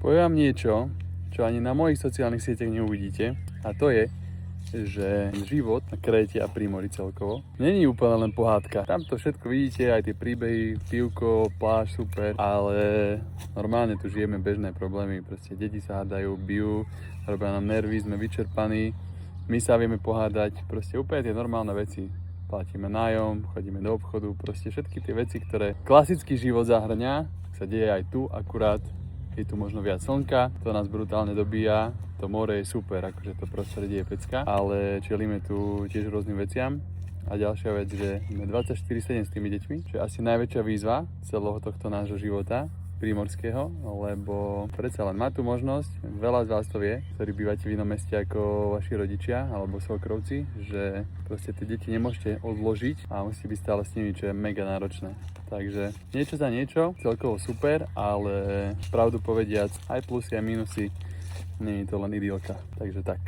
Poviem vám niečo, čo ani na mojich sociálnych sieťach neuvidíte, a to je, že život na Kréte a Prímori celkovo není úplne len pohádka. Tam to všetko vidíte, aj tie príbehy, pivko, pláž, super, ale normálne tu žijeme bežné problémy. Proste deti sa hádajú, bijú, robia nám nervy, sme vyčerpaní, my sa vieme pohádať, proste úplne tie normálne veci. Platíme nájom, chodíme do obchodu, proste všetky tie veci, ktoré klasický život zahrňa, sa deje aj tu, akurát je tu možno viac slnka, to nás brutálne dobíja, to more je super, akože to prostredie je pecka, ale čelíme tu tiež rôznym veciam. A ďalšia vec, že sme 24/7 s tými deťmi, čo je asi najväčšia výzva celého tohto nášho života prímorského, lebo predsa len má tu možnosť, veľa z vás to vie, ktorí bývate v inom meste ako vaši rodičia alebo svokrovci, že proste tie deti nemôžete odložiť a musíte byť stále s nimi, čo je mega náročné. Takže niečo za niečo, celkovo super, ale pravdu povediac, aj plusy, aj minusy, nie je to len idylka, takže tak.